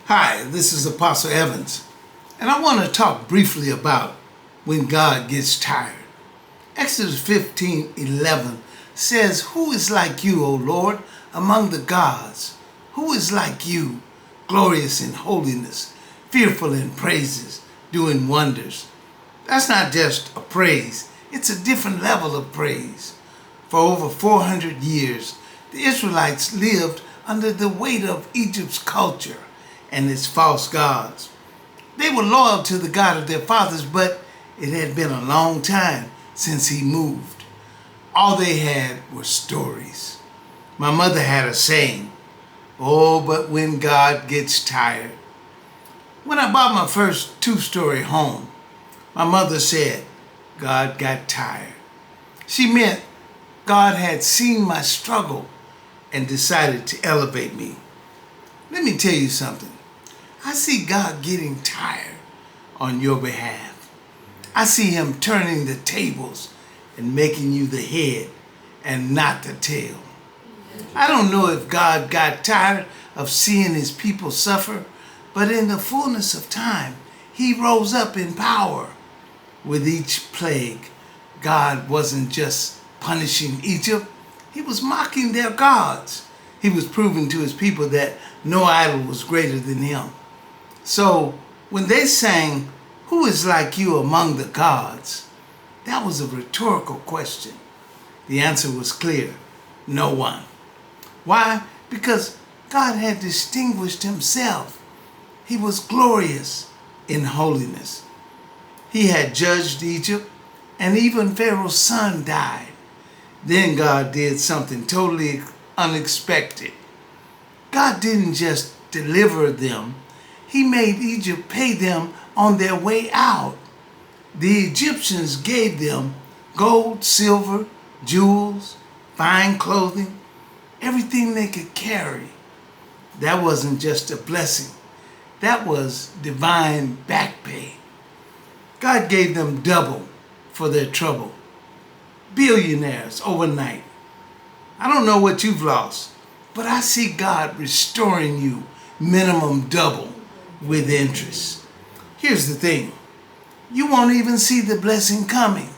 Hi, this is Apostle Evans, and I want to talk briefly about when God gets tired. Exodus 15:11 says, "Who is like you, O Lord, among the gods? Who is like you, glorious in holiness, fearful in praises, doing wonders?" That's not just a praise, it's a different level of praise. For over 400 years, the Israelites lived under the weight of Egypt's culture and its false gods. They were loyal to the God of their fathers, but it had been a long time since he moved. All they had were stories. My mother had a saying, "Oh, but when God gets tired." When I bought my first two-story home, my mother said, "God got tired." She meant God had seen my struggle and decided to elevate me. Let me tell you something. I see God getting tired on your behalf. I see him turning the tables and making you the head and not the tail. I don't know if God got tired of seeing his people suffer, but in the fullness of time, he rose up in power. With each plague, God wasn't just punishing Egypt, he was mocking their gods. He was proving to his people that no idol was greater than him. So when they sang, "Who is like you among the gods?" that was a rhetorical question. The answer was clear: no one. Why? Because God had distinguished himself. He was glorious in holiness. He had judged Egypt, and even Pharaoh's son died. Then God did something totally unexpected. God didn't just deliver them, he made Egypt pay them on their way out. The Egyptians gave them gold, silver, jewels, fine clothing, everything they could carry. That wasn't just a blessing, that was divine back pay. God gave them double for their trouble. Billionaires overnight. I don't know what you've lost, but I see God restoring you minimum double with interest. Here's the thing. You won't even see the blessing coming.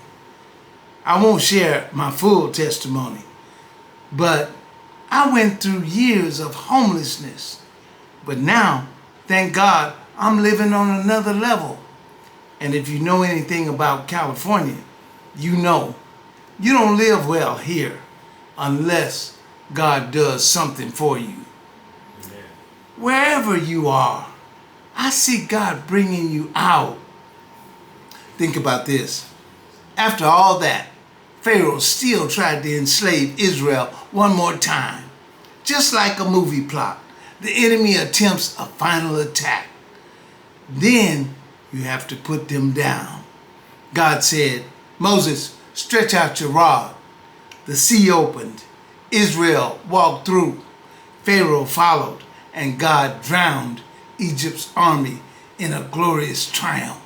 I won't share my full testimony, but I went through years of homelessness. But now, thank God, I'm living on another level. And if you know anything about California, you know you don't live well here unless God does something for you. Amen. Wherever you are, I see God bringing you out. Think about this. After all that, Pharaoh still tried to enslave Israel one more time. Just like a movie plot, the enemy attempts a final attack. Then you have to put them down. God said, "Moses, stretch out your rod." The sea opened. Israel walked through. Pharaoh followed, and God drowned Egypt's army in a glorious triumph.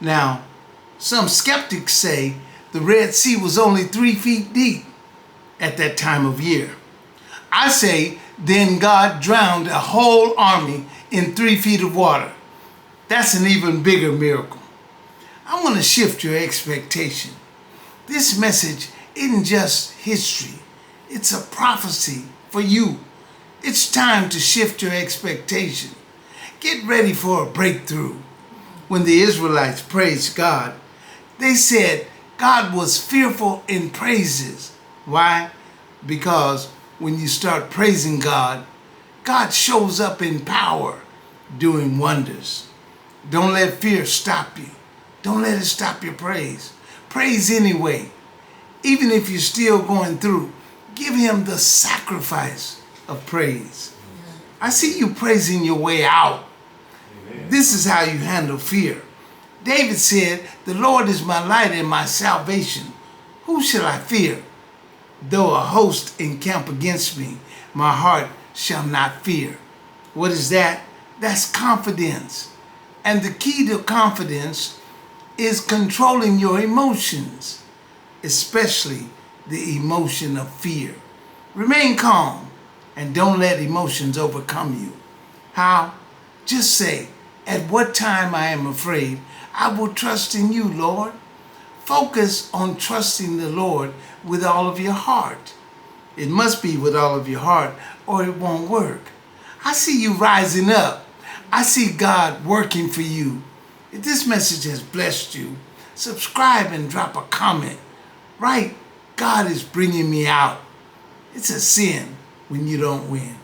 Now, some skeptics say the Red Sea was only 3 feet deep at that time of year. I say, then God drowned a whole army in 3 feet of water. That's an even bigger miracle. I want to shift your expectation. This message isn't just history, it's a prophecy for you. It's time to shift your expectation. Get ready for a breakthrough. When the Israelites praised God, they said God was fearful in praises. Why? Because when you start praising God, God shows up in power, doing wonders. Don't let fear stop you. Don't let it stop your praise. Praise anyway. Even if you're still going through, give him the sacrifice of praise. I see you praising your way out. Amen. This is how you handle fear. David said, "The Lord is my light and my salvation. Who shall I fear? Though a host encamp against me, my heart shall not fear." What is that? That's confidence. And the key to confidence is controlling your emotions, especially the emotion of fear. Remain calm and don't let emotions overcome you. How? Just say, at what time I am afraid, I will trust in you, Lord. Focus on trusting the Lord with all of your heart. It must be with all of your heart or it won't work. I see you rising up. I see God working for you. If this message has blessed you, subscribe and drop a comment. Right? God is bringing me out. It's a sin when you don't win.